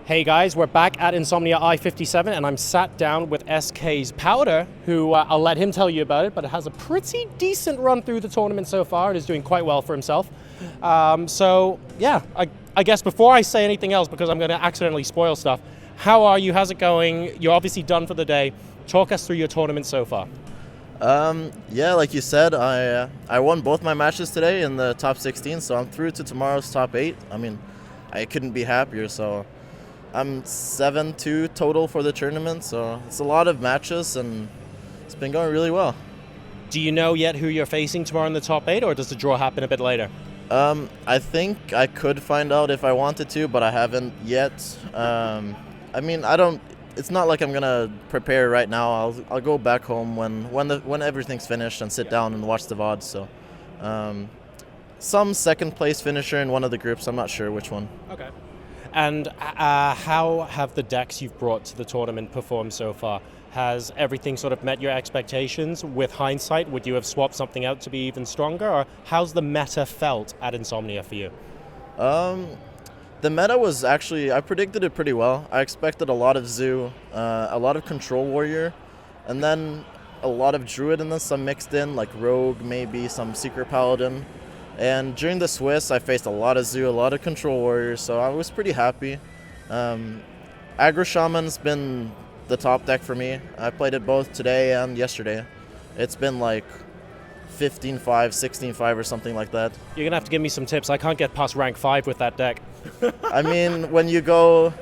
Hey guys, we're back at Insomnia I-57 and I'm sat down with SK's Powder, who I'll let him tell you about it, but it has a pretty decent run through the tournament so far and is doing quite well for himself. I guess before I say anything else, because I'm going to accidentally spoil stuff, how are you? How's it going? You're obviously done for the day. Talk us through your tournament so far. Yeah, like you said, I won both my matches today in the top 16, so I'm through to tomorrow's top 8. I mean, I couldn't be happier, so I'm 7-2 total for the tournament, so it's a lot of matches, and it's been going really well. Do you know yet who you're facing tomorrow in the top 8, or does the draw happen a bit later? I think I could find out if I wanted to, but I haven't yet. It's not like I'm gonna prepare right now. I'll go back home when everything's finished and sit down and watch the VOD. So, some second place finisher in one of the groups. I'm not sure which one. Okay. And how have the decks you've brought to the tournament performed so far? Has everything sort of met your expectations? With hindsight, would you have swapped something out to be even stronger? Or how's the meta felt at Insomnia for you? The meta was actually, I predicted it pretty well. I expected a lot of Zoo, a lot of Control Warrior, and then a lot of Druid, and then some mixed in, like Rogue, maybe some Secret Paladin. And during the Swiss, I faced a lot of Zoo, a lot of Control Warriors, so I was pretty happy. Aggro Shaman's been the top deck for me. I played it both today and yesterday. It's been like 15-5, 16-5 or something like that. You're going to have to give me some tips. I can't get past rank 5 with that deck. I mean, when you go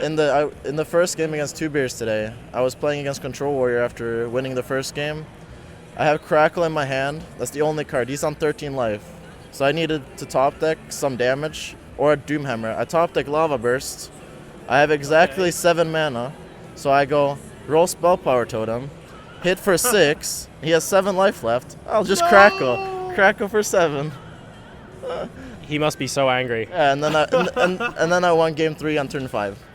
in the first game against Two Beers today, I was playing against Control Warrior after winning the first game. I have Crackle in my hand. That's the only card. He's on 13 life. So I needed to top deck some damage or a Doomhammer. I top deck Lava Burst. I have exactly 7 mana. So I go roll Spell Power Totem, hit for 6. He has 7 life left. I'll just Crackle for 7. He must be so angry. Yeah, and then I won game 3 on turn 5.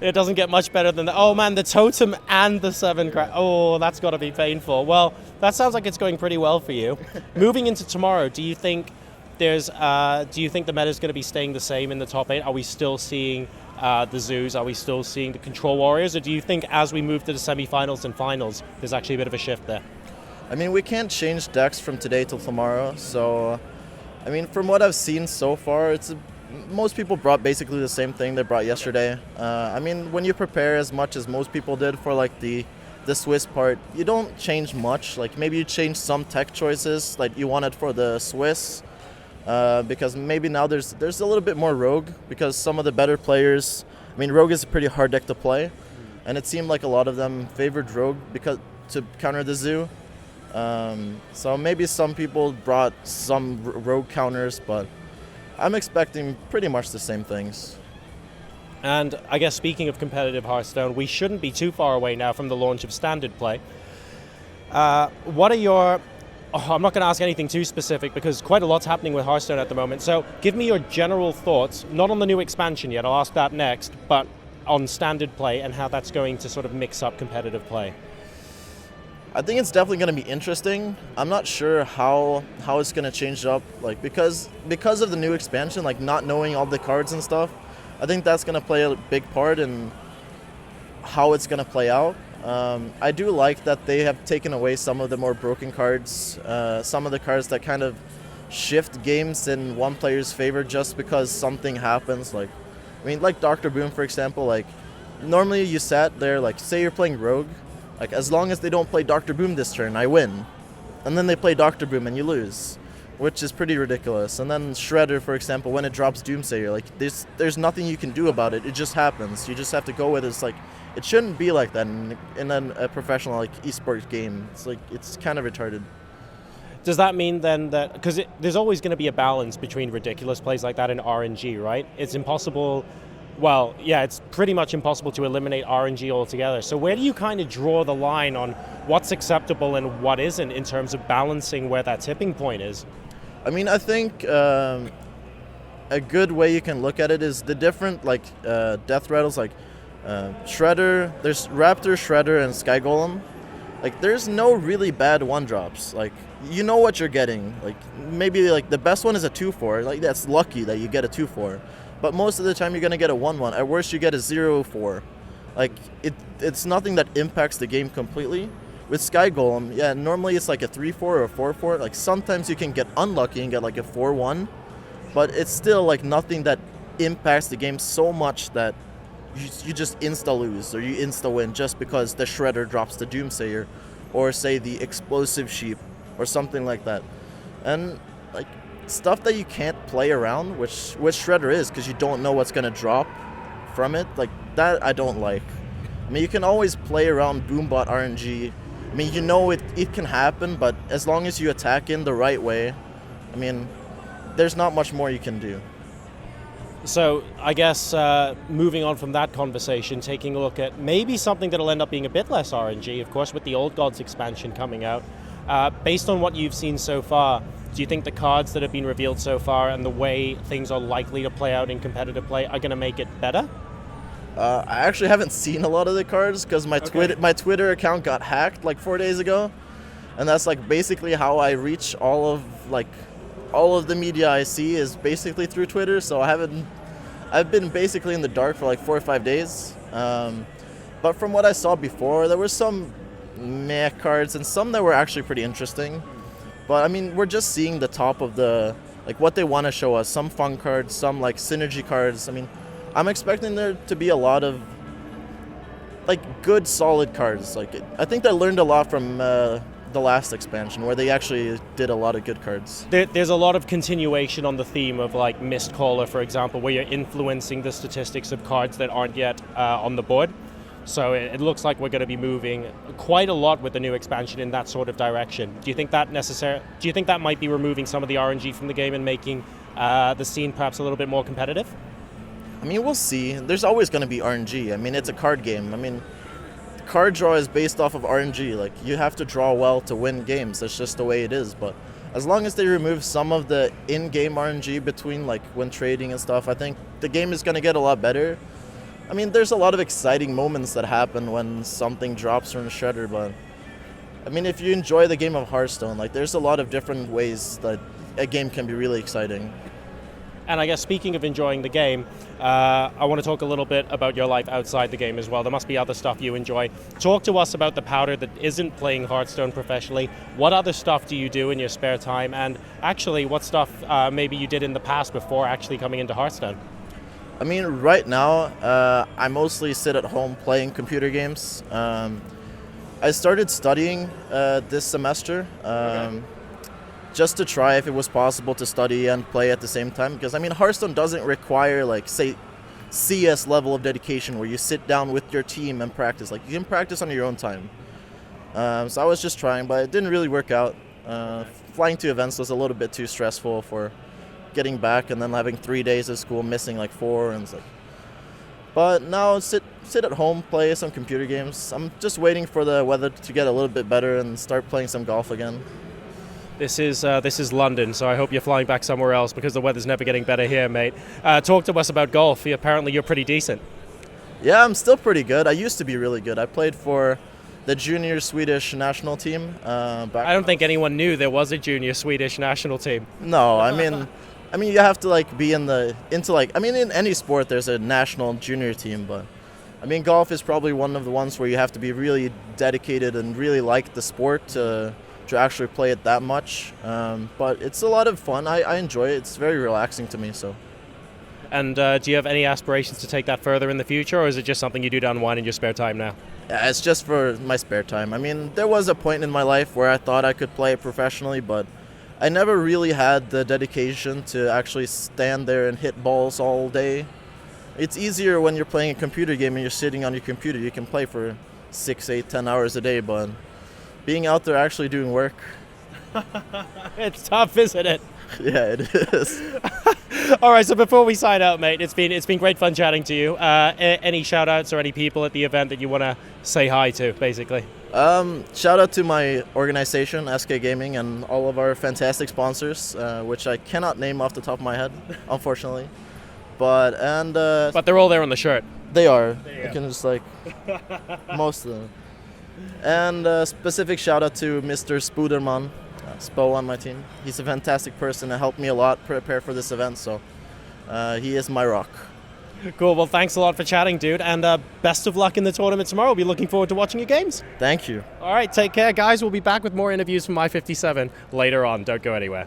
It doesn't get much better than that. Oh man, the totem and the 7 crack. Oh, that's got to be painful. Well, that sounds like it's going pretty well for you. Moving into tomorrow, do you think the meta is going to be staying the same in the top 8? Are we still seeing the Zoos? Are we still seeing the Control Warriors? Or do you think as we move to the semifinals and finals, there's actually a bit of a shift there? I mean, we can't change decks from today till tomorrow, so I mean, from what I've seen so far, most people brought basically the same thing they brought yesterday. I mean, when you prepare as much as most people did for like the Swiss part, you don't change much. Like maybe you change some tech choices like you wanted for the Swiss, because maybe now there's a little bit more Rogue, because some of the better players, I mean, Rogue is a pretty hard deck to play, and it seemed like a lot of them favored Rogue because to counter the Zoo. So maybe some people brought some Rogue counters, but I'm expecting pretty much the same things. And I guess speaking of competitive Hearthstone, we shouldn't be too far away now from the launch of Standard Play. What are your... Oh, I'm not going to ask anything too specific because quite a lot's happening with Hearthstone at the moment. So give me your general thoughts, not on the new expansion yet, I'll ask that next, but on Standard Play and how that's going to sort of mix up competitive play. I think it's definitely going to be interesting. I'm not sure how it's going to change up, like because of the new expansion, like not knowing all the cards and stuff. I think that's going to play a big part in how it's going to play out. I do like that they have taken away some of the more broken cards, some of the cards that kind of shift games in one player's favor just because something happens. Like, I mean, like Dr. Boom, for example. Like, normally you sat there, like, say you're playing Rogue. Like, as long as they don't play Dr. Boom this turn, I win. And then they play Dr. Boom and you lose, which is pretty ridiculous. And then Shredder, for example, when it drops Doomsayer, like, there's nothing you can do about it. It just happens. You just have to go with it. It's like, it shouldn't be like that in a professional, like, esports game. It's like, it's kind of retarded. Does that mean then that, because there's always going to be a balance between ridiculous plays like that and RNG, right? It's impossible... Well, yeah, it's pretty much impossible to eliminate RNG altogether. So where do you kind of draw the line on what's acceptable and what isn't in terms of balancing where that tipping point is? I mean, I think a good way you can look at it is the different, like, death rattles, like Shredder. There's Raptor, Shredder, and Sky Golem. like there's no really bad 1-drops. Like you know what you're getting. Like maybe like the best one is a 2-4. Like that's lucky that you get a 2-4. But most of the time you're gonna get a 1-1. At worst you get a 0-4. Like it's nothing that impacts the game completely. With Sky Golem, yeah, normally it's like a 3-4 or a 4-4. Like sometimes you can get unlucky and get like a 4-1, but it's still like nothing that impacts the game so much that you just insta-lose or you insta-win just because the Shredder drops the Doomsayer or say the Explosive Sheep or something like that. And like stuff that you can't play around, which Shredder is because you don't know what's going to drop from it, like that I don't like. I mean, you can always play around Boombot RNG. I mean, you know it can happen, but as long as you attack in the right way, I mean, there's not much more you can do. So I guess moving on from that conversation, taking a look at maybe something that'll end up being a bit less RNG, of course, with the Old Gods expansion coming out. Based on what you've seen so far, do you think the cards that have been revealed so far and the way things are likely to play out in competitive play are going to make it better? I actually haven't seen a lot of the cards because my Twitter account got hacked like 4 days ago, and that's like basically how I reach all of the media I see is basically through Twitter. So I've been basically in the dark for like 4 or 5 days. But from what I saw before, there were some meh cards and some that were actually pretty interesting. But I mean, we're just seeing the top of the like what they want to show us. Some fun cards, some like synergy cards. I mean, I'm expecting there to be a lot of like good, solid cards. Like I think they learned a lot from the last expansion, where they actually did a lot of good cards. There's a lot of continuation on the theme of like Mistcaller, for example, where you're influencing the statistics of cards that aren't yet on the board. So it looks like we're going to be moving quite a lot with the new expansion in that sort of direction. Do you think that might be removing some of the RNG from the game and making the scene perhaps a little bit more competitive? I mean, we'll see. There's always going to be RNG. I mean, it's a card game. I mean, card draw is based off of RNG. Like, you have to draw well to win games. That's just the way it is. But as long as they remove some of the in-game RNG between, like, when trading and stuff, I think the game is going to get a lot better. I mean, there's a lot of exciting moments that happen when something drops from the Shredder, but I mean, if you enjoy the game of Hearthstone, like, there's a lot of different ways that a game can be really exciting. And I guess speaking of enjoying the game, I want to talk a little bit about your life outside the game as well. There must be other stuff you enjoy. Talk to us about the powder that isn't playing Hearthstone professionally. What other stuff do you do in your spare time? And actually, what stuff maybe you did in the past before actually coming into Hearthstone? I mean, right now, I mostly sit at home playing computer games. I started studying this semester. Just to try if it was possible to study and play at the same time. Because, I mean, Hearthstone doesn't require, like, say, CS level of dedication where you sit down with your team and practice. Like, you can practice on your own time. So I was just trying, but it didn't really work out. Flying to events was a little bit too stressful for getting back and then having 3 days of school, missing, like, 4. And it's like... But now sit at home, play some computer games. I'm just waiting for the weather to get a little bit better and start playing some golf again. This is London, so I hope you're flying back somewhere else because the weather's never getting better here, mate. Talk to us about golf. Apparently you're pretty decent. Yeah, I'm still pretty good. I used to be really good. I played for the junior Swedish national team. I don't think anyone knew there was a junior Swedish national team. No, I mean you have to like be in any sport there's a national junior team, but I mean golf is probably one of the ones where you have to be really dedicated and really like the sport to actually play it that much, but it's a lot of fun. I enjoy it. It's very relaxing to me. So. And do you have any aspirations to take that further in the future, or is it just something you do to unwind in your spare time now? Yeah, it's just for my spare time. I mean, there was a point in my life where I thought I could play it professionally, but I never really had the dedication to actually stand there and hit balls all day. It's easier when you're playing a computer game and you're sitting on your computer. You can play for 6, 8, 10 hours a day, but being out there actually doing work. It's tough, isn't it? Yeah, it is. All right, so before we sign out, mate, it's been great fun chatting to you. Any shout outs or any people at the event that you want to say hi to, basically? Shout out to my organization, SK Gaming, and all of our fantastic sponsors, which I cannot name off the top of my head, unfortunately. But they're all there on the shirt. They are. You can just most of them. And a specific shout out to Mr. Spooderman, Spo on my team. He's a fantastic person and helped me a lot prepare for this event, so he is my rock. Cool. Well, thanks a lot for chatting, dude, and best of luck in the tournament tomorrow. We'll be looking forward to watching your games. Thank you. All right, take care, guys. We'll be back with more interviews from My57 later on. Don't go anywhere.